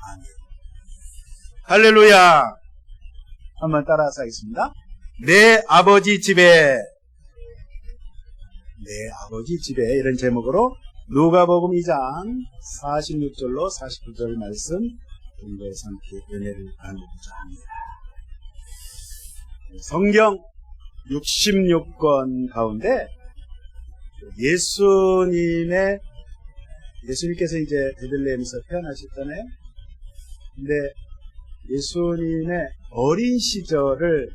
아멘. 할렐루야. 한번 따라서 하겠습니다. 내 아버지 집에 이런 제목으로 누가복음 2장 46절로 49절 말씀 공부해서 함께 은혜를 나누고자 합니다. 성경 66권 가운데 예수님께서 이제 베들레헴에서 태어나셨잖아요. 근데 예수님의 어린 시절을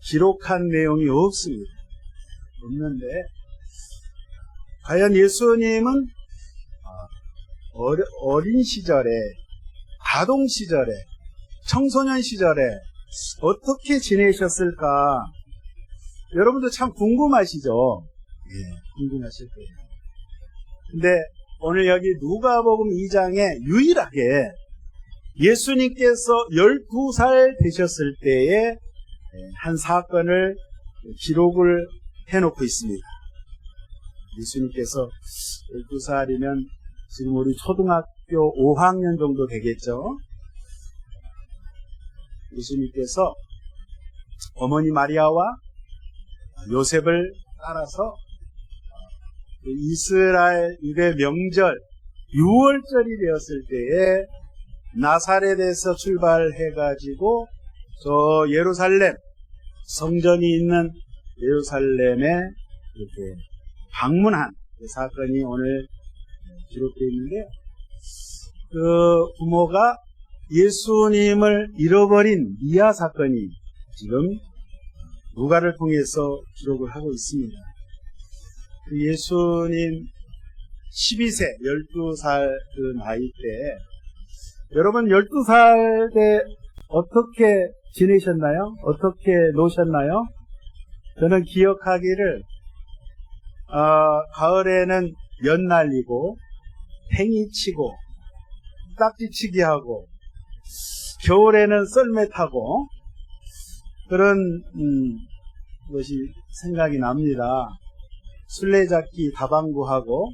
기록한 내용이 없습니다. 없는데 과연 예수님은 어린 시절에, 아동 시절에, 청소년 시절에 어떻게 지내셨을까? 여러분도 참 궁금하시죠? 궁금하실 거예요. 근데 오늘 여기 누가복음 2장에 유일하게 예수님께서 12살 되셨을 때에 한 사건을 기록을 해놓고 있습니다. 예수님께서 12살이면 지금 우리 초등학교 5학년 정도 되겠죠. 예수님께서 어머니 마리아와 요셉을 따라서 이스라엘 유대 명절 6월절이 되었을 때에 나사렛에서 출발해가지고 저 예루살렘, 성전이 있는 예루살렘에 이렇게 방문한 그 사건이 오늘 기록되어 있는데요. 그 부모가 예수님을 잃어버린 미아 사건이 지금 누가를 통해서 기록을 하고 있습니다. 예수님 12세, 12살 그 나이 때, 여러분 12살 때 어떻게 지내셨나요? 어떻게 노셨나요? 저는 기억하기를, 가을에는 연 날리고, 팽이 치고, 딱지치기 하고, 겨울에는 썰매 타고, 그런 것이 생각이 납니다. 술래잡기, 다방구하고,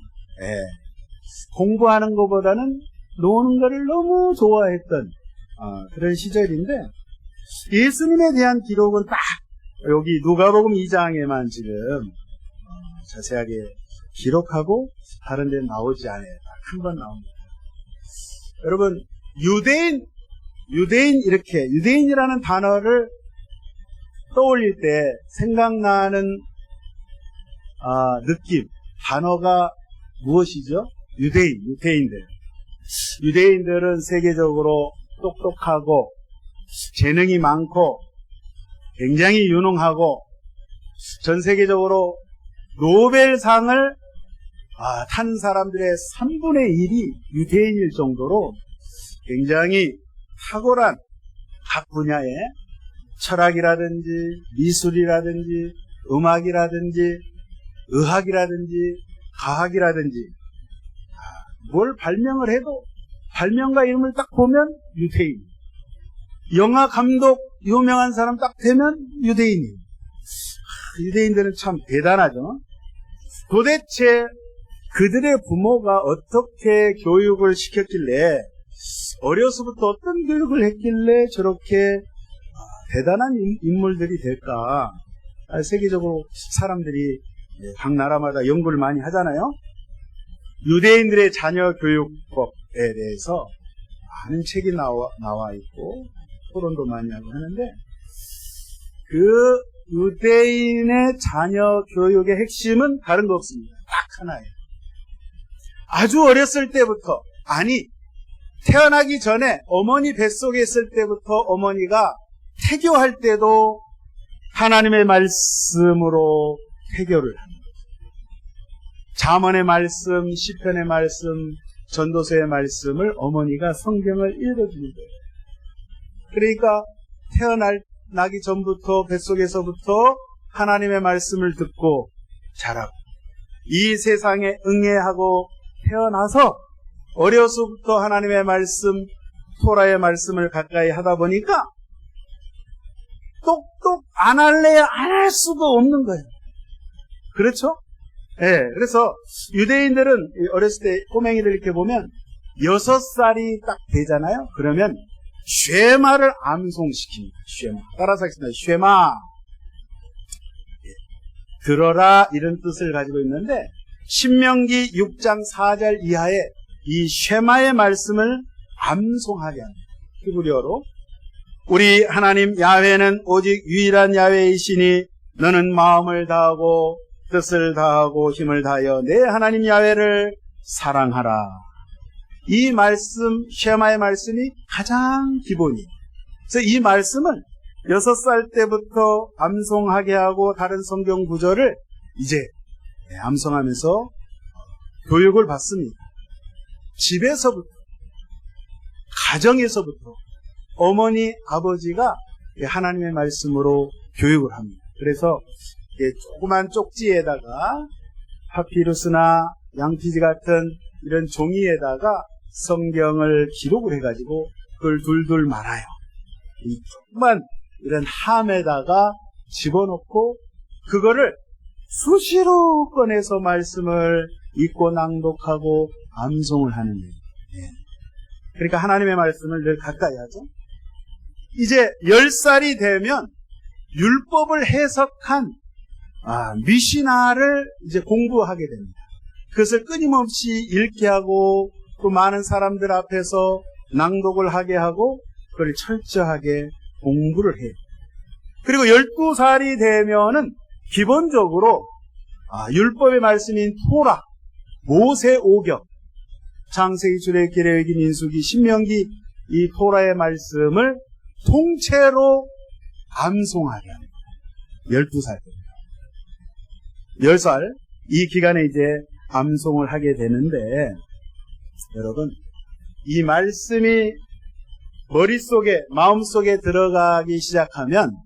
공부하는 것보다는 노는 것을 너무 좋아했던 그런 시절인데, 예수님에 대한 기록은 딱 여기 누가복음 2장에만 지금 자세하게 기록하고 다른 데는 나오지 않아요. 딱 한 번 나옵니다. 여러분, 유대인이라는 단어를 떠올릴 때 생각나는 느낌, 단어가 무엇이죠? 유대인들. 유대인들은 세계적으로 똑똑하고 재능이 많고 굉장히 유능하고 전 세계적으로 노벨상을 탄 사람들의 3분의 1이 유대인일 정도로 굉장히 탁월한 각 분야의 철학이라든지 미술이라든지 음악이라든지 의학이라든지 과학이라든지 뭘 발명을 해도 발명가 이름을 딱 보면 유대인. 영화 감독 유명한 사람 딱 되면 유대인이에요. 유대인들은 참 대단하죠. 도대체 그들의 부모가 어떻게 교육을 시켰길래, 어려서부터 어떤 교육을 했길래 저렇게 대단한 인물들이 될까? 세계적으로 사람들이 각 나라마다 연구를 많이 하잖아요. 유대인들의 자녀 교육법에 대해서 많은 책이 나와 있고 토론도 많이 하고 하는데, 그 유대인의 자녀 교육의 핵심은 다른 거 없습니다. 딱 하나예요. 아주 어렸을 때부터, 태어나기 전에 어머니 뱃속에 있을 때부터 어머니가 태교할 때도 하나님의 말씀으로 태교를 합니다. 잠언의 말씀, 시편의 말씀, 전도서의 말씀을 어머니가 성경을 읽어주는 거예요. 그러니까 태어나기 전부터 뱃속에서부터 하나님의 말씀을 듣고 자라고, 이 세상에 응애하고 태어나서 어려서부터 하나님의 말씀, 토라의 말씀을 가까이 하다 보니까 똑똑 안 할래야 안 할 수도 없는 거예요. 그렇죠? 그래서 유대인들은 어렸을 때 꼬맹이들 이렇게 보면 6살이 딱 되잖아요. 그러면 쉐마를 암송시킵니다. 쉐마. 따라서 하겠습니다. 쉐마. 들어라, 이런 뜻을 가지고 있는데 신명기 6장 4절 이하에 이 쉐마의 말씀을 암송하게 합니다. 히브리어로. 우리 하나님 야훼는 오직 유일한 야훼이시니 너는 마음을 다하고 뜻을 다하고 힘을 다하여 내 하나님 야훼를 사랑하라. 이 말씀, 쉐마의 말씀이 가장 기본이에요. 그래서 이 말씀을 6살 때부터 암송하게 하고 다른 성경 구절을 이제 암송하면서 교육을 받습니다. 집에서부터, 가정에서부터 어머니, 아버지가 하나님의 말씀으로 교육을 합니다. 그래서 조그만 쪽지에다가 파피루스나 양피지 같은 이런 종이에다가 성경을 기록을 해가지고 그걸 둘둘 말아요. 이 조그만 이런 함에다가 집어넣고 그거를 수시로 꺼내서 말씀을 읽고 낭독하고 암송을 하는 거예요. 그러니까 하나님의 말씀을 늘 가까이 하죠. 이제 10살이 되면 율법을 해석한 미시나를 이제 공부하게 됩니다. 그것을 끊임없이 읽게 하고 또 많은 사람들 앞에서 낭독을 하게 하고 그걸 철저하게 공부를 해요. 그리고 12살이 되면은 기본적으로 율법의 말씀인 토라, 모세 오경, 창세기, 출애굽기, 레위기, 민수기, 신명기 이 토라의 말씀을 통째로 암송하게 합니다. 12살 때입니다. 10살 이 기간에 이제 암송을 하게 되는데 여러분 이 말씀이 머릿속에 마음속에 들어가기 시작하면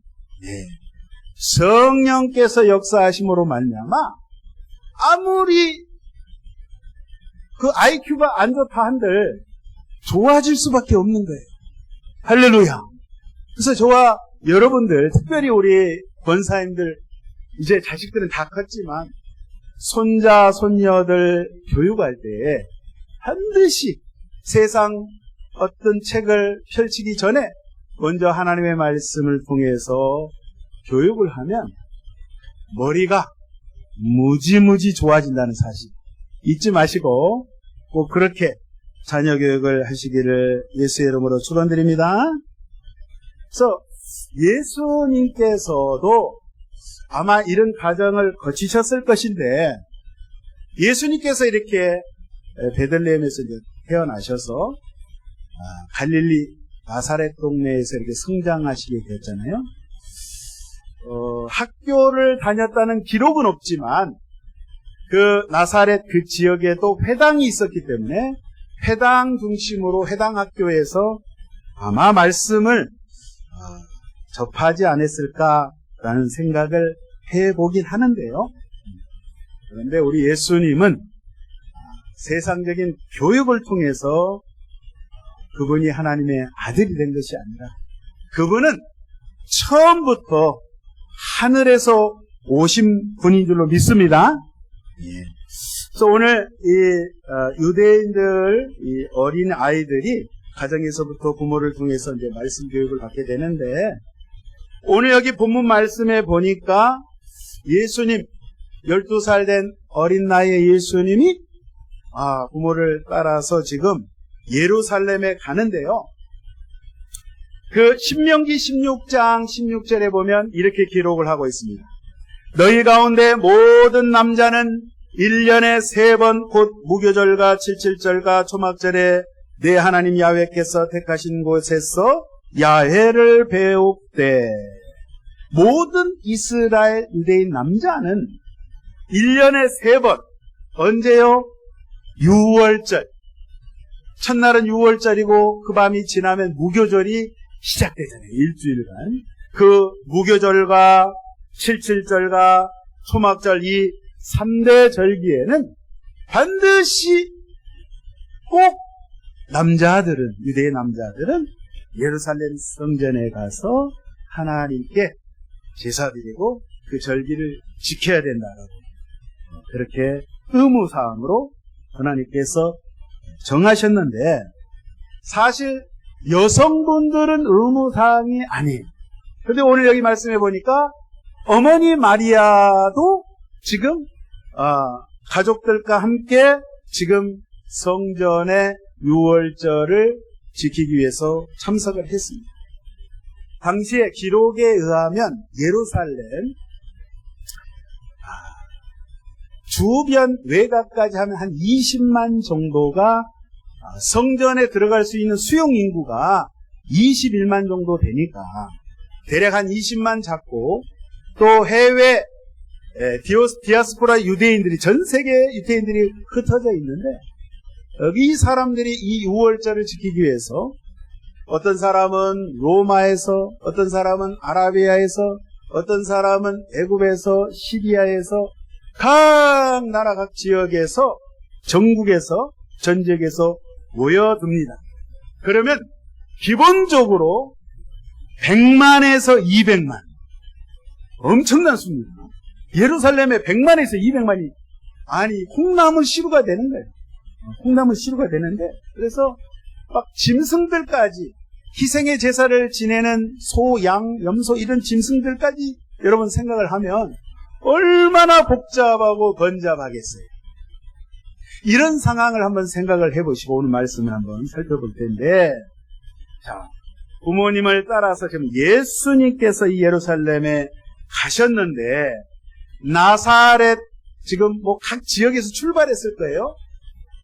성령께서 역사하심으로 말미암아 아무리 그 IQ가 안 좋다 한들 좋아질 수밖에 없는 거예요. 할렐루야. 그래서 저와 여러분들, 특별히 우리 권사님들, 이제 자식들은 다 컸지만 손자, 손녀들 교육할 때 반드시 세상 어떤 책을 펼치기 전에 먼저 하나님의 말씀을 통해서 교육을 하면 머리가 무지무지 좋아진다는 사실 잊지 마시고 꼭 그렇게 자녀 교육을 하시기를 예수의 이름으로 축원드립니다. 그래서 예수님께서도 아마 이런 과정을 거치셨을 것인데 예수님께서 이렇게 베들레헴에서 이제 태어나셔서 갈릴리 나사렛 동네에서 이렇게 성장하시게 되었잖아요. 학교를 다녔다는 기록은 없지만 그 나사렛 그 지역에도 회당이 있었기 때문에 회당 중심으로 회당 학교에서 아마 말씀을 접하지 않았을까라는 생각을 해보긴 하는데요. 그런데 우리 예수님은 세상적인 교육을 통해서 그분이 하나님의 아들이 된 것이 아니라 그분은 처음부터 하늘에서 오신 분인 줄로 믿습니다. 그래서 오늘 이 유대인들, 이 어린 아이들이 가정에서부터 부모를 통해서 이제 말씀 교육을 받게 되는데 오늘 여기 본문 말씀에 보니까 예수님 12살 된 어린 나이의 예수님이 부모를 따라서 지금 예루살렘에 가는데요. 그 신명기 16장 16절에 보면 이렇게 기록을 하고 있습니다. 너희 가운데 모든 남자는 1년에 3번 곧 무교절과 칠칠절과 초막절에 내 하나님 야훼께서 택하신 곳에서 야훼를 배웁되 모든 이스라엘 유대인 남자는 1년에 3번 언제요? 6월절 첫날은 6월절이고 그 밤이 지나면 무교절이 시작되잖아요. 일주일간 그 무교절과 칠칠절과 초막절 이 3대 절기에는 반드시 꼭 남자들은 유대의 남자들은 예루살렘 성전에 가서 하나님께 제사드리고 그 절기를 지켜야 된다라고 그렇게 의무사항으로 하나님께서 정하셨는데 사실 여성분들은 의무사항이 아니에요. 그런데 오늘 여기 말씀해 보니까 어머니 마리아도 지금 가족들과 함께 지금 성전의 유월절을 지키기 위해서 참석을 했습니다. 당시의 기록에 의하면 예루살렘 주변 외곽까지 하면 한 20만 정도가 성전에 들어갈 수 있는 수용 인구가 21만 정도 되니까 대략 한 20만 잡고 또 해외 디아스포라 유대인들이 전 세계 유대인들이 흩어져 있는데 이 사람들이 이 6월절을 지키기 위해서 어떤 사람은 로마에서 어떤 사람은 아라비아에서 어떤 사람은 애굽에서 시리아에서 각 나라 각 지역에서 전국에서 전 지역에서 모여듭니다. 그러면 기본적으로 100만에서 200만 엄청난 수입니다. 예루살렘에 100만에서 200만이 콩나물 시루가 되는 거예요. 콩나물 시루가 되는데 그래서 막 짐승들까지 희생의 제사를 지내는 소, 양, 염소 이런 짐승들까지 여러분 생각을 하면 얼마나 복잡하고 번잡하겠어요. 이런 상황을 한번 생각을 해보시고 오늘 말씀을 한번 살펴볼 텐데 자, 부모님을 따라서 지금 예수님께서 이 예루살렘에 가셨는데 나사렛 지금 뭐 각 지역에서 출발했을 거예요.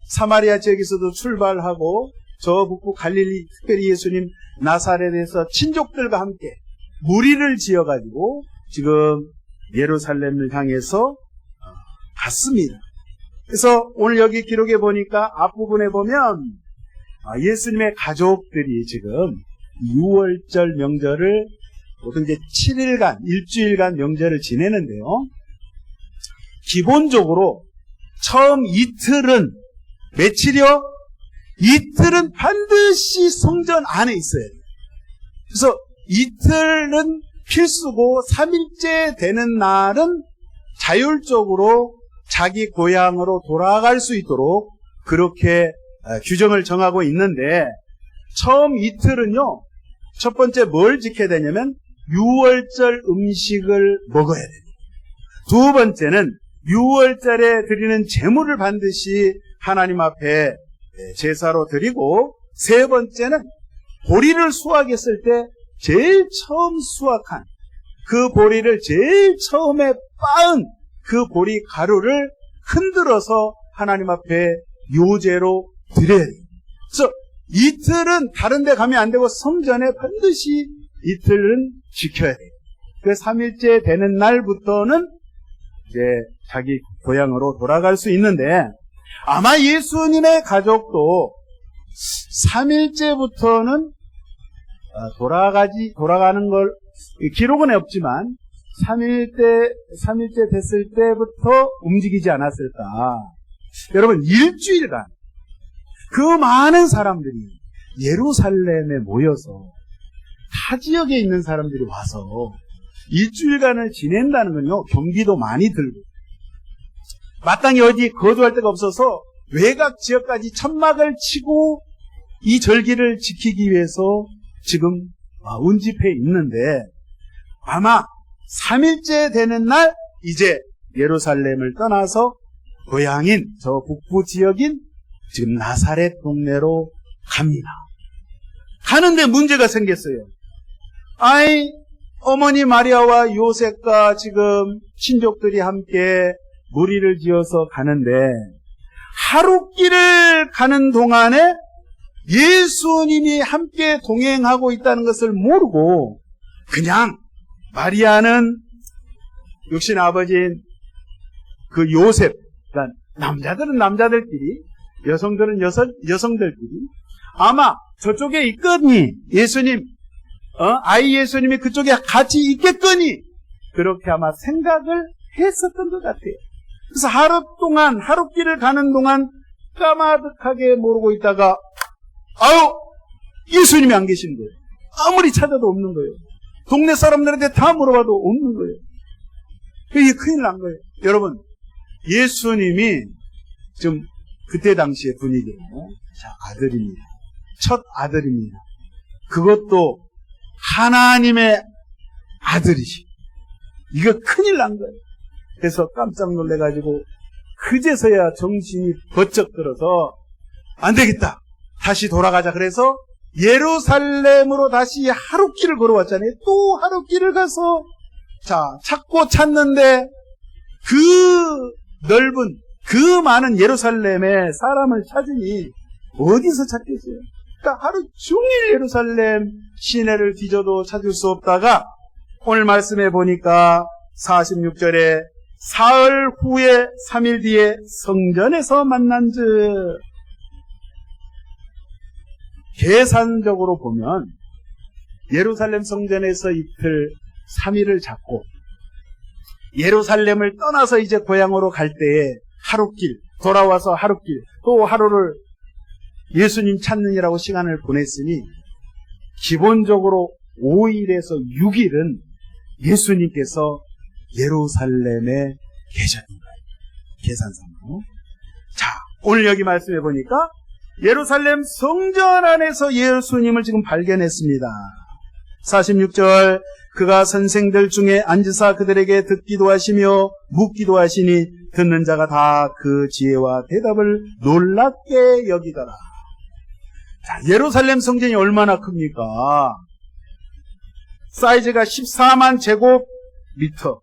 사마리아 지역에서도 출발하고 저 북부 갈릴리 특별히 예수님 나사렛에서 친족들과 함께 무리를 지어가지고 지금 예루살렘을 향해서 갔습니다. 그래서 오늘 여기 기록에 보니까 앞부분에 보면 예수님의 가족들이 지금 6월절 명절을 보통 이제 7일간, 일주일간 명절을 지내는데요. 기본적으로 처음 이틀은 며칠이요? 이틀은 반드시 성전 안에 있어야 돼요. 그래서 이틀은 필수고 3일째 되는 날은 자율적으로 자기 고향으로 돌아갈 수 있도록 그렇게 규정을 정하고 있는데 처음 이틀은요. 첫 번째 뭘 지켜야 되냐면 6월절 음식을 먹어야 됩니다. 두 번째는 6월절에 드리는 제물을 반드시 하나님 앞에 제사로 드리고 세 번째는 보리를 수확했을 때 제일 처음 수확한 그 보리를 제일 처음에 빻은 그 보리 가루를 흔들어서 하나님 앞에 요제로 드려야 돼요. 그래서 이틀은 다른 데 가면 안 되고 성전에 반드시 이틀은 지켜야 돼요. 그 3일째 되는 날부터는 이제 자기 고향으로 돌아갈 수 있는데 아마 예수님의 가족도 3일째부터는 돌아가는 걸 기록은 없지만 3일째 됐을 때부터 움직이지 않았을까. 여러분 일주일간 그 많은 사람들이 예루살렘에 모여서 타 지역에 있는 사람들이 와서 일주일간을 지낸다는 건요, 경비도 많이 들고 마땅히 어디 거주할 데가 없어서 외곽 지역까지 천막을 치고 이 절기를 지키기 위해서 지금 운집해 있는데 아마 3일째 되는 날 이제 예루살렘을 떠나서 고향인 저 북부 지역인 지금 나사렛 동네로 갑니다. 가는데 문제가 생겼어요. 어머니 마리아와 요셉과 지금 친족들이 함께 무리를 지어서 가는데 하룻길을 가는 동안에 예수님이 함께 동행하고 있다는 것을 모르고 그냥 마리아는 육신 아버지인 그 요셉, 그러니까 남자들은 남자들끼리 여성들은 여성들끼리 아마 저쪽에 있겠니 예수님 아이 예수님이 그쪽에 같이 있겠거니 그렇게 아마 생각을 했었던 것 같아요. 그래서 하룻길을 가는 동안 까마득하게 모르고 있다가 예수님이 안 계신 거예요. 아무리 찾아도 없는 거예요. 동네 사람들한테 다 물어봐도 없는 거예요. 이게 큰일 난 거예요. 여러분 예수님이 지금 그때 당시의 분위기로. 자, 아들입니다. 첫 아들입니다. 그것도 하나님의 아들이시. 이거 큰일 난 거예요. 그래서 깜짝 놀래가지고 그제서야 정신이 번쩍 들어서 안 되겠다. 다시 돌아가자. 그래서 예루살렘으로 다시 하룻길을 걸어왔잖아요. 또 하룻길을 가서 찾고 찾는데 그 넓은 그 많은 예루살렘에 사람을 찾으니 어디서 찾겠어요? 그러니까 하루 종일 예루살렘 시내를 뒤져도 찾을 수 없다가 오늘 말씀해 보니까 46절에 사흘 후에 3일 뒤에 성전에서 만난즉, 계산적으로 보면 예루살렘 성전에서 이틀 3일을 잡고 예루살렘을 떠나서 이제 고향으로 갈 때에 하룻길, 돌아와서 하룻길, 또 하루를 예수님 찾느니라고 시간을 보냈으니 기본적으로 5일에서 6일은 예수님께서 예루살렘에 계셨는 거예요. 계산상으로. 자, 오늘 여기 말씀해 보니까 예루살렘 성전 안에서 예수님을 지금 발견했습니다. 46절, 그가 선생들 중에 앉으사 그들에게 듣기도 하시며 묻기도 하시니 듣는 자가 다 그 지혜와 대답을 놀랍게 여기더라. 자, 예루살렘 성전이 얼마나 큽니까? 사이즈가 14만 제곱미터.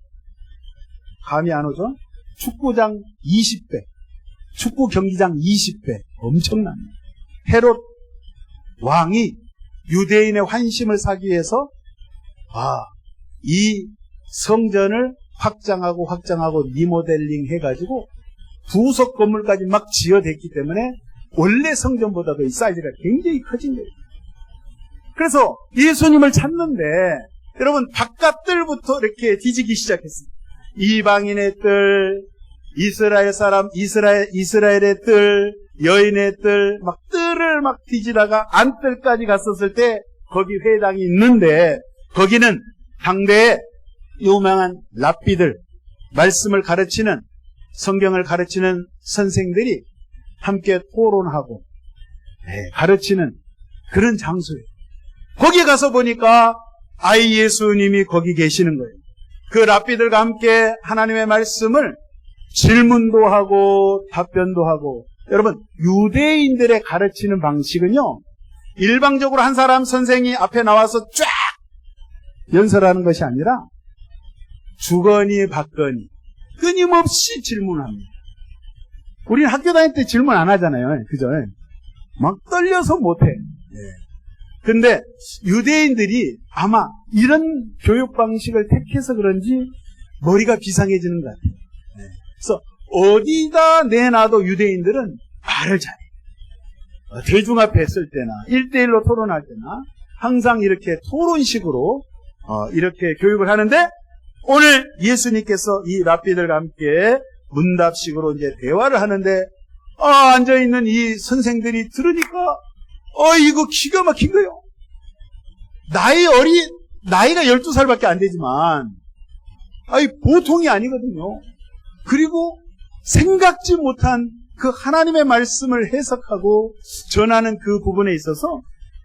감이 안 오죠? 축구장 20배, 축구 경기장 20배. 엄청납니다. 헤롯 왕이 유대인의 환심을 사기 위해서 이 성전을 확장하고 리모델링 해가지고 부속 건물까지 막 지어댔기 때문에 원래 성전보다도 이 사이즈가 굉장히 커진 거예요. 그래서 예수님을 찾는데 여러분 바깥들부터 이렇게 뒤지기 시작했습니다. 이방인의 뜰, 이스라엘 사람, 이스라엘의 뜰, 여인의 뜰, 막 뜰을 막 뒤지다가 안뜰까지 갔었을 때 거기 회당이 있는데 거기는 당대의 유명한 랍비들, 말씀을 가르치는, 성경을 가르치는 선생들이 함께 토론하고 가르치는 그런 장소예요. 거기 가서 보니까 아이 예수님이 거기 계시는 거예요. 그 랍비들과 함께 하나님의 말씀을 질문도 하고 답변도 하고. 여러분, 유대인들의 가르치는 방식은요, 일방적으로 한 사람 선생이 앞에 나와서 쫙 연설하는 것이 아니라 주거니 받거니 끊임없이 질문합니다. 우리는 학교 다닐 때 질문 안 하잖아요. 그죠? 막 떨려서 못해. 근데 유대인들이 아마 이런 교육 방식을 택해서 그런지 머리가 비상해지는 것 같아요. 그래서 어디다 내놔도 유대인들은 말을 잘해요. 대중 앞에 했을 때나 1대1로 토론할 때나 항상 이렇게 토론식으로 이렇게 교육을 하는데, 오늘 예수님께서 이 랍비들과 함께 문답식으로 이제 대화를 하는데 앉아있는 이 선생들이 들으니까 이거 기가 막힌 거예요. 나이가 12살밖에 안 되지만 보통이 아니거든요. 그리고 생각지 못한 그 하나님의 말씀을 해석하고 전하는 그 부분에 있어서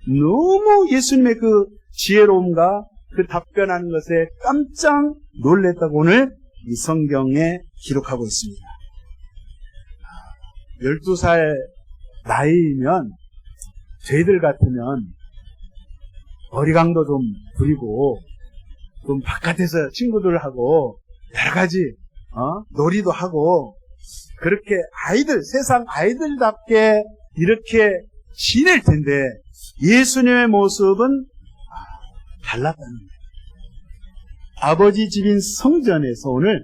너무 예수님의 그 지혜로움과 그 답변하는 것에 깜짝 놀랬다고 오늘 이 성경에 기록하고 있습니다. 12살 나이면 저희들 같으면 어리광도 좀 부리고 좀 바깥에서 친구들하고 여러 가지 놀이도 하고 그렇게 세상 아이들답게 이렇게 지낼 텐데 예수님의 모습은 달랐다는 거예요. 아버지 집인 성전에서 오늘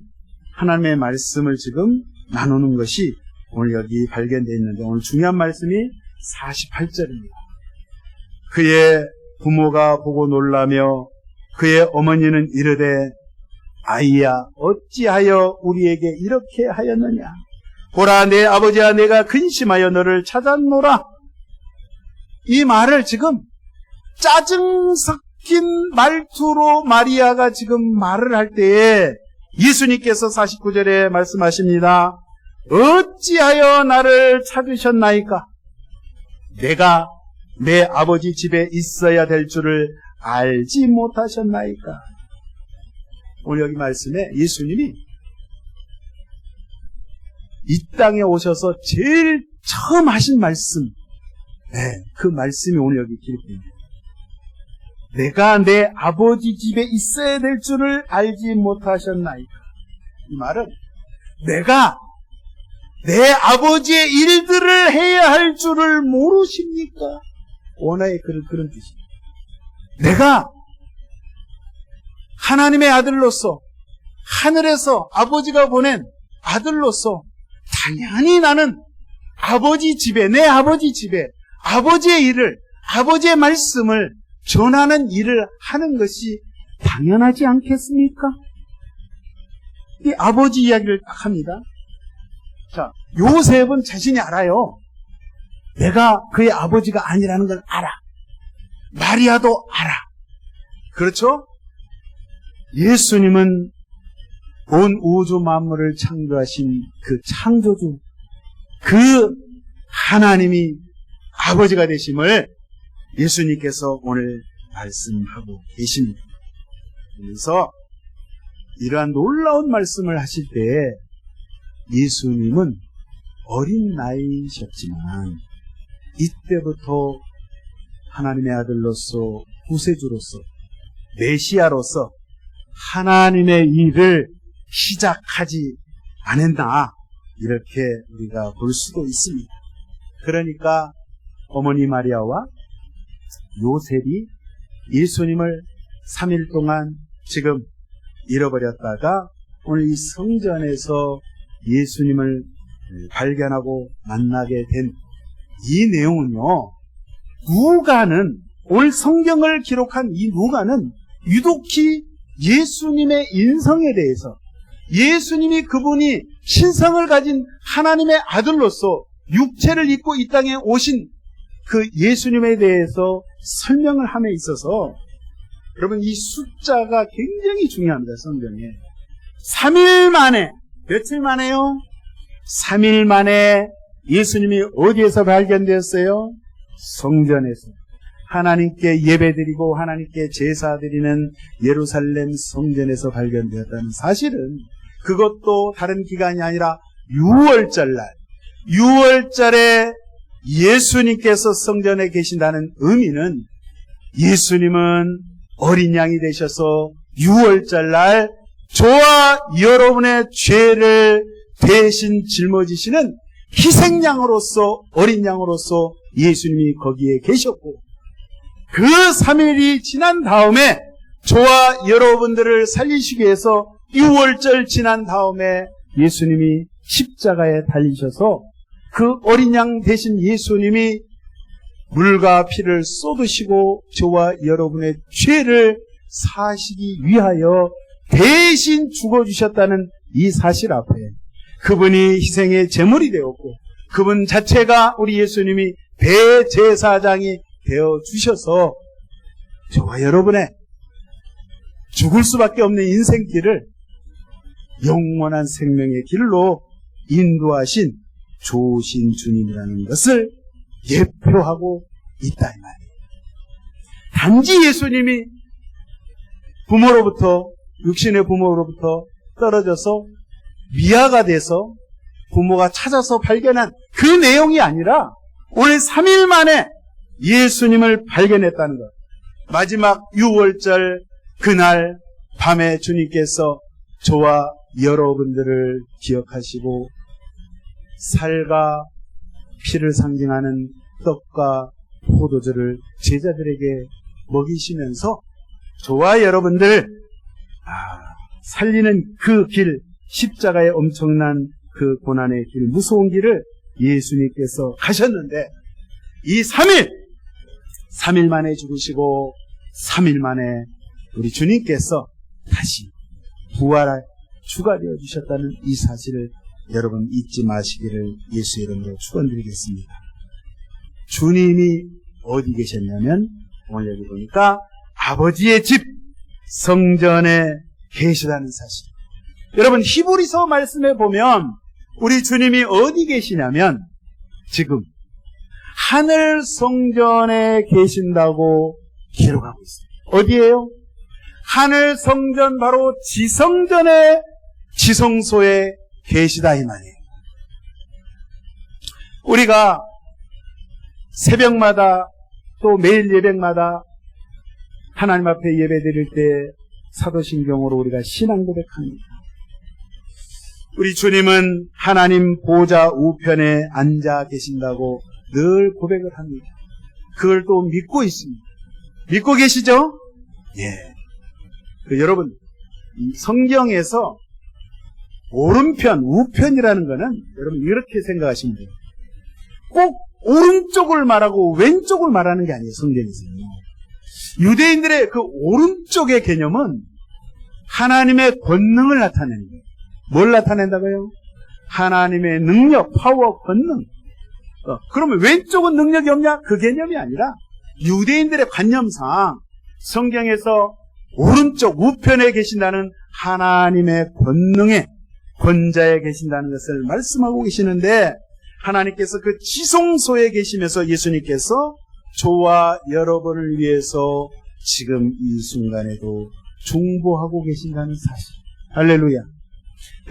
하나님의 말씀을 지금 나누는 것이 오늘 여기 발견되어 있는데, 오늘 중요한 말씀이 48절입니다. 그의 부모가 보고 놀라며 그의 어머니는 이르되 아이야 어찌하여 우리에게 이렇게 하였느냐. 보라, 내 아버지와 내가 근심하여 너를 찾았노라. 이 말을 지금 짜증 섞인 말투로 마리아가 지금 말을 할 때에 예수님께서 49절에 말씀하십니다. 어찌하여 나를 찾으셨나이까? 내가 내 아버지 집에 있어야 될 줄을 알지 못하셨나이까? 오늘 여기 말씀에 예수님이 이 땅에 오셔서 제일 처음 하신 말씀, 그 말씀이 오늘 여기 기록됩니다. 내가 내 아버지 집에 있어야 될 줄을 알지 못하셨나이까? 이 말은 내가 내 아버지의 일들을 해야 할 줄을 모르십니까? 원어의 그런 뜻입니다. 내가 하나님의 아들로서 하늘에서 아버지가 보낸 아들로서 당연히 나는 아버지 집에, 내 아버지 집에 아버지의 일을, 아버지의 말씀을 전하는 일을 하는 것이 당연하지 않겠습니까? 이 아버지 이야기를 딱 합니다. 자, 요셉은 자신이 알아요. 내가 그의 아버지가 아니라는 걸 알아. 마리아도 알아. 그렇죠? 예수님은 온 우주 만물을 창조하신 그 창조주, 그 하나님이 아버지가 되심을 예수님께서 오늘 말씀하고 계십니다. 그래서 이러한 놀라운 말씀을 하실 때 예수님은 어린 나이셨지만 이때부터 하나님의 아들로서 구세주로서 메시아로서 하나님의 일을 시작하지 않았나, 이렇게 우리가 볼 수도 있습니다. 그러니까 어머니 마리아와 요셉이 예수님을 3일 동안 지금 잃어버렸다가 오늘 이 성전에서 예수님을 발견하고 만나게 된 이 내용은요, 누가는, 오늘 성경을 기록한 이 누가는 유독히 예수님의 인성에 대해서, 예수님이 그분이 신성을 가진 하나님의 아들로서 육체를 입고 이 땅에 오신 그 예수님에 대해서 설명을 함에 있어서, 여러분 이 숫자가 굉장히 중요합니다. 성경에 3일 만에, 며칠 만에요? 3일 만에 예수님이 어디에서 발견되었어요? 성전에서. 하나님께 예배드리고 하나님께 제사드리는 예루살렘 성전에서 발견되었다는 사실은, 그것도 다른 기간이 아니라 6월절 날, 6월절에 예수님께서 성전에 계신다는 의미는 예수님은 어린 양이 되셔서 6월절 날 저와 여러분의 죄를 대신 짊어지시는 희생양으로서, 어린 양으로서 예수님이 거기에 계셨고, 그 3일이 지난 다음에 저와 여러분들을 살리시기 위해서 6월절 지난 다음에 예수님이 십자가에 달리셔서 그 어린 양 대신 예수님이 물과 피를 쏟으시고 저와 여러분의 죄를 사시기 위하여 대신 죽어주셨다는 이 사실 앞에 그분이 희생의 제물이 되었고, 그분 자체가, 우리 예수님이 대제사장이 되어주셔서 저와 여러분의 죽을 수밖에 없는 인생길을 영원한 생명의 길로 인도하신 좋으신 주님이라는 것을 예표하고 있다 이 말이에요. 단지 예수님이 부모로부터, 육신의 부모로부터 떨어져서 미아가 돼서 부모가 찾아서 발견한 그 내용이 아니라 오늘 3일 만에 예수님을 발견했다는 것. 마지막 6월절 그날 밤에 주님께서 저와 여러분들을 기억하시고 살과 피를 상징하는 떡과 포도주를 제자들에게 먹이시면서 저와 여러분들 살리는 그 길, 십자가의 엄청난 그 고난의 길, 무서운 길을 예수님께서 가셨는데, 이 3일 만에 죽으시고 3일 만에 우리 주님께서 다시 부활할 주가 되어 주셨다는 이 사실을 여러분 잊지 마시기를 예수 이름으로 축원드리겠습니다. 주님이 어디 계셨냐면 오늘 여기 보니까 아버지의 집 성전에 계시다는 사실. 여러분 히브리서 말씀에 보면 우리 주님이 어디 계시냐면 지금 하늘 성전에 계신다고 기록하고 있습니다. 어디예요? 하늘 성전, 바로 지성전의 지성소에 계시다 이 말이에요. 우리가 새벽마다 또 매일 예배마다 하나님 앞에 예배드릴 때 사도신경으로 우리가 신앙 고백합니다. 우리 주님은 하나님 보좌 우편에 앉아 계신다고 늘 고백을 합니다. 그걸 또 믿고 있습니다. 믿고 계시죠? 예. 여러분, 이 성경에서 오른편, 우편이라는 거는 여러분 이렇게 생각하시면 돼요. 꼭 오른쪽을 말하고 왼쪽을 말하는 게 아니에요, 성경에서는. 유대인들의 그 오른쪽의 개념은 하나님의 권능을 나타내는 거예요. 뭘 나타낸다고요? 하나님의 능력, 파워, 권능. 그러면 왼쪽은 능력이 없냐? 그 개념이 아니라 유대인들의 관념상 성경에서 오른쪽 우편에 계신다는 하나님의 권능의 권자에 계신다는 것을 말씀하고 계시는데, 하나님께서 그 지성소에 계시면서 예수님께서 저와 여러분을 위해서 지금 이 순간에도 중보하고 계신다는 사실. 할렐루야.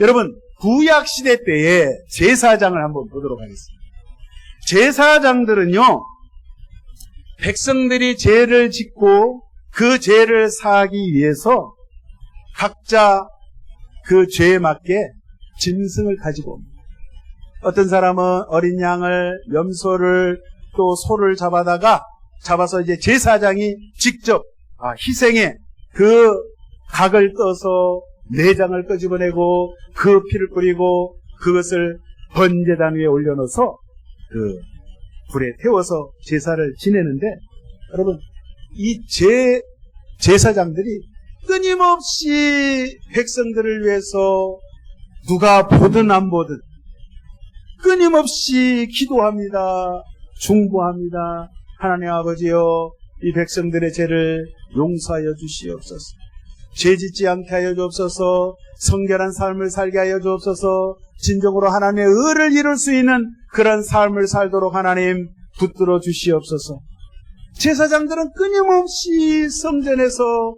여러분, 구약시대 때의 제사장을 한번 보도록 하겠습니다. 제사장들은요, 백성들이 죄를 짓고 그 죄를 사하기 위해서 각자 그 죄에 맞게 짐승을 가지고 옵니다. 어떤 사람은 어린 양을, 염소를, 또 소를 잡아서 이제 제사장이 직접 희생해 그 각을 떠서 내장을 끄집어내고 그 피를 뿌리고 그것을 번제단 위에 올려놓아서 그 불에 태워서 제사를 지내는데, 여러분, 이 제사장들이 끊임없이 백성들을 위해서 누가 보든 안 보든 끊임없이 기도합니다. 중보합니다. 하나님 아버지여, 이 백성들의 죄를 용서하여 주시옵소서. 죄 짓지 않게 하여 주옵소서. 성결한 삶을 살게 하여 주옵소서. 진정으로 하나님의 의를 이룰 수 있는 그런 삶을 살도록 하나님 붙들어 주시옵소서. 제사장들은 끊임없이 성전에서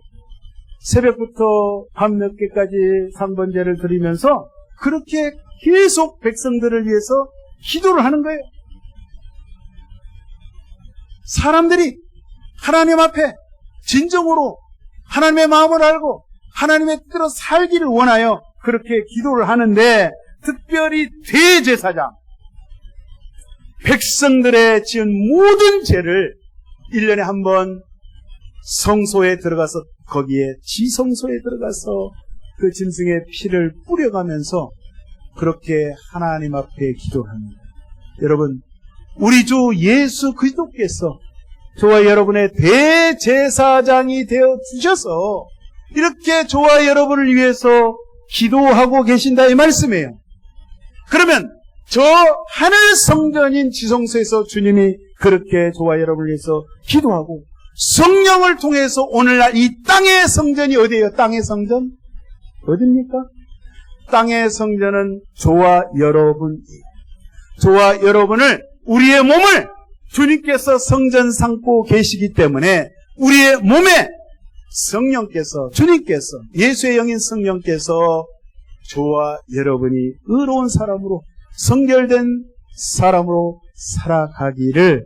새벽부터 밤 몇 개까지 상번제를 드리면서 그렇게 계속 백성들을 위해서 기도를 하는 거예요. 사람들이 하나님 앞에 진정으로 하나님의 마음을 알고 하나님의 뜻대로 살기를 원하여 그렇게 기도를 하는데, 특별히 대제사장, 백성들의 지은 모든 죄를 1년에 한 번 성소에 들어가서, 거기에 지성소에 들어가서 그 짐승의 피를 뿌려가면서 그렇게 하나님 앞에 기도를 합니다. 여러분, 우리 주 예수 그리스도께서 저와 여러분의 대제사장이 되어 주셔서 이렇게 저와 여러분을 위해서 기도하고 계신다 이 말씀이에요. 그러면 저 하늘 성전인 지성소에서 주님이 그렇게 저와 여러분을 위해서 기도하고 성령을 통해서 오늘날 이 땅의 성전이 어디예요? 땅의 성전? 어디입니까? 땅의 성전은 저와 여러분이에요. 저와 여러분을, 우리의 몸을 주님께서 성전 삼고 계시기 때문에 우리의 몸에 성령께서, 주님께서, 예수의 영인 성령께서 저와 여러분이 의로운 사람으로, 성결된 사람으로 살아가기를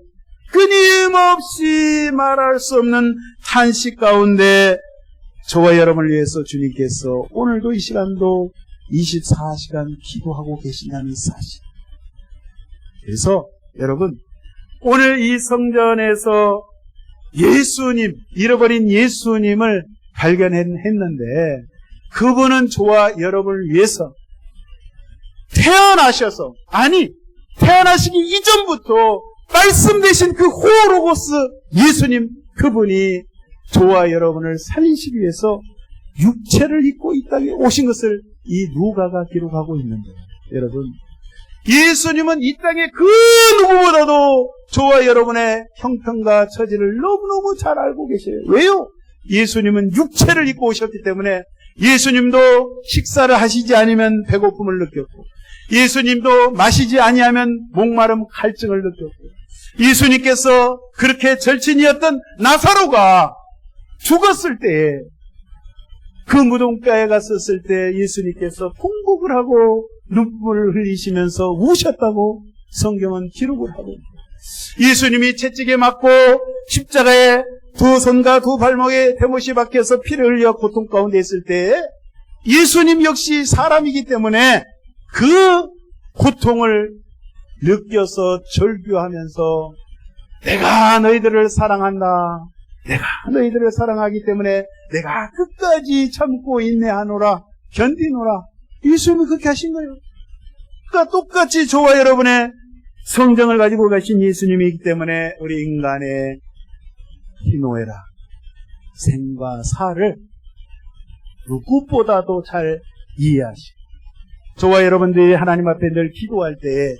끊임없이 말할 수 없는 탄식 가운데 저와 여러분을 위해서 주님께서 오늘도 이 시간도 24시간 기도하고 계신다는 사실. 그래서 여러분, 오늘 이 성전에서 예수님, 잃어버린 예수님을 발견했는데, 그분은 저와 여러분을 위해서 태어나셔서, 아니 태어나시기 이전부터 말씀되신 그 호로고스 예수님, 그분이 저와 여러분을 살리시기 위해서 육체를 입고 이 땅에 오신 것을 이 누가가 기록하고 있는데, 여러분, 예수님은 이 땅에 그 누구보다도 저와 여러분의 형편과 처지를 너무너무 잘 알고 계셔요. 왜요? 예수님은 육체를 입고 오셨기 때문에. 예수님도 식사를 하시지 않으면 배고픔을 느꼈고, 예수님도 마시지 아니하면 목마름 갈증을 느꼈고, 예수님께서 그렇게 절친이었던 나사로가 죽었을 때에, 그 무덤가에 갔었을 때 예수님께서 통곡을 하고 눈물을 흘리시면서 우셨다고 성경은 기록을 하고 있습니다. 예수님이 채찍에 맞고 십자가에 두 손과 두 발목에 대못이 박혀서 피를 흘려 고통 가운데 있을 때 예수님 역시 사람이기 때문에 그 고통을 느껴서 절규하면서 내가 너희들을 사랑한다. 내가 너희들을 사랑하기 때문에 내가 끝까지 참고 인내하노라, 견디노라. 예수님이 그렇게 하신 거예요. 그러니까 똑같이 저와 여러분의 성정을 가지고 가신 예수님이기 때문에 우리 인간의 희노애락, 생과 사를 누구보다도 잘 이해하시고, 저와 여러분들이 하나님 앞에 늘 기도할 때에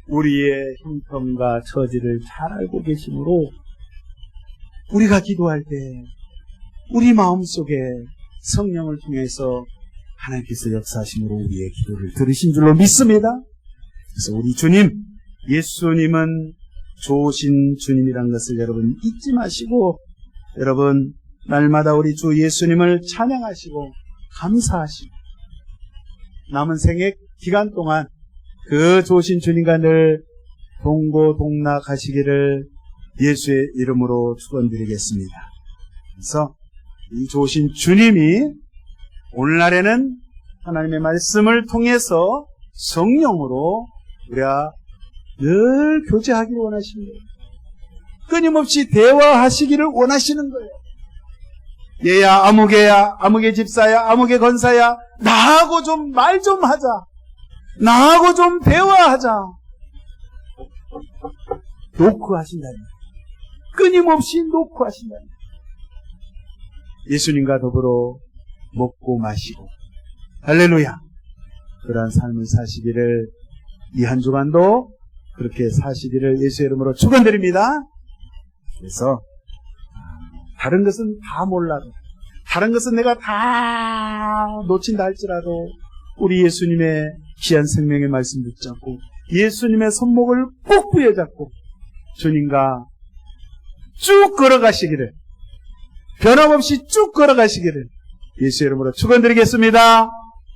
우리의 형편과 처지를 잘 알고 계시므로 우리가 기도할 때 우리 마음속에 성령을 통해서 하나님께서 역사하심으로 우리의 기도를 들으신 줄로 믿습니다. 그래서 우리 주님, 예수님은 좋으신 주님이란 것을 여러분 잊지 마시고, 여러분 날마다 우리 주 예수님을 찬양하시고 감사하시고 남은 생애 기간 동안 그 좋으신 주님과 늘 동고동락하시기를 예수의 이름으로 축원드리겠습니다. 그래서 이 좋으신 주님이 오늘날에는 하나님의 말씀을 통해서 성령으로 우리가 늘 교제하기를 원하십니다. 끊임없이 대화하시기를 원하시는 거예요. 얘야, 아무개야, 아무개 집사야, 아무개 건사야, 나하고 좀 말 좀 하자. 나하고 좀 대화하자. 노크하신다니. 끊임없이 노크하신다니. 예수님과 더불어 먹고 마시고, 할렐루야, 그러한 삶을 사시기를, 이 한 주간도 그렇게 사시기를 예수의 이름으로 축원드립니다. 그래서 다른 것은 다 몰라도, 다른 것은 내가 다 놓친다 할지라도 우리 예수님의 귀한 생명의 말씀 붙잡고 예수님의 손목을 꼭 부여잡고 주님과 쭉 걸어가시기를, 변함없이 쭉 걸어가시기를 예수의 이름으로 축원드리겠습니다.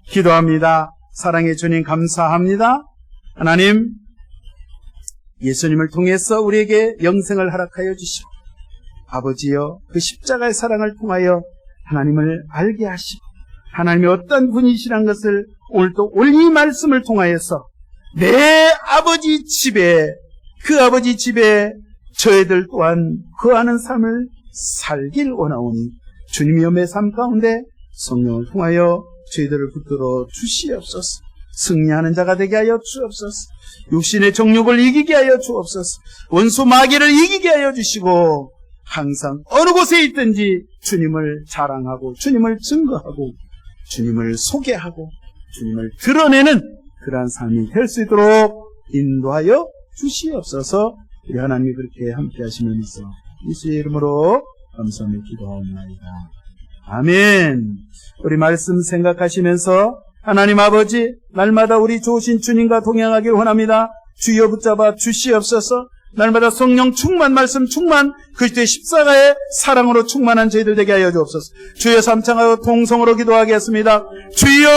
기도합니다. 사랑의 주님 감사합니다. 하나님, 예수님을 통해서 우리에게 영생을 허락하여 주시고, 아버지여, 그 십자가의 사랑을 통하여 하나님을 알게 하시고, 하나님이 어떤 분이시란 것을 오늘도 이 말씀을 통하여서 내 아버지 집에, 그 아버지 집에 저희들 또한 거하는 삶을 살길 원하오니 주님이여, 매 삶 가운데 성령을 통하여 저희들을 붙들어 주시옵소서. 승리하는 자가 되게 하여 주옵소서. 육신의 정욕을 이기게 하여 주옵소서. 원수 마귀를 이기게 하여 주시고, 항상 어느 곳에 있든지 주님을 자랑하고 주님을 증거하고 주님을 소개하고 주님을 드러내는 그러한 삶이 될 수 있도록 인도하여 주시옵소서. 우리 하나님이 그렇게 함께 하심을 믿어 예수의 이름으로 감사하며 기도하옵나이다. 아멘. 우리 말씀 생각하시면서 하나님 아버지, 날마다 우리 좋으신 주님과 동행하길 원합니다. 주여 붙잡아 주시옵소서. 날마다 성령 충만, 말씀 충만, 그리스도의 십자가의 사랑으로 충만한 저희들 되게 하여 주옵소서. 주여 삼창하고 통성으로 기도하겠습니다. 주여,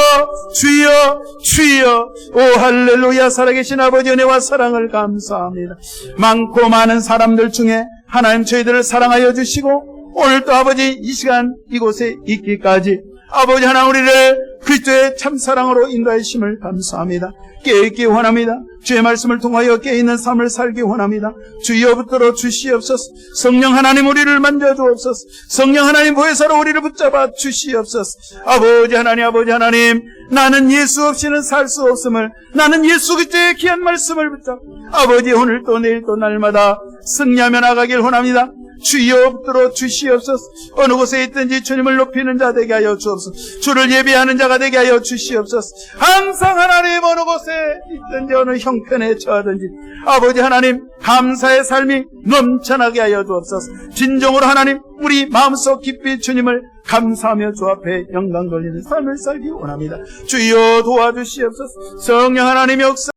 주여, 주여. 오 할렐루야. 살아계신 아버지 은혜와 사랑을 감사합니다. 많고 많은 사람들 중에 하나님 저희들을 사랑하여 주시고, 오늘도 아버지 이 시간 이곳에 있기까지 아버지 하나 우리를 그리스도의 참사랑으로 인도해 주심을 감사합니다. 깨있기 원합니다. 주의 말씀을 통하여 깨있는 삶을 살기 원합니다. 주여 붙들어 주시옵소서. 성령 하나님 우리를 만져주옵소서. 성령 하나님 보혜사로 우리를 붙잡아 주시옵소서. 아버지 하나님, 나는 예수 없이는 살 수 없음을, 나는 예수 그리스도의 귀한 말씀을 붙잡아 아버지 오늘도 내일도 날마다 승리하며 나가길 원합니다. 주여 붙들어 주시옵소서. 어느 곳에 있든지 주님을 높이는 자 되게 하여 주옵소서. 주를 예배하는 자가 되게 하여 주시옵소서. 항상 하나님 어느 곳에 있든지 어느 형편에 처하든지 아버지 하나님 감사의 삶이 넘쳐나게 하여 주옵소서. 진정으로 하나님 우리 마음속 깊이 주님을 감사하며 주 앞에 영광 돌리는 삶을 살기 원합니다. 주여 도와주시옵소서. 성령 하나님의 역사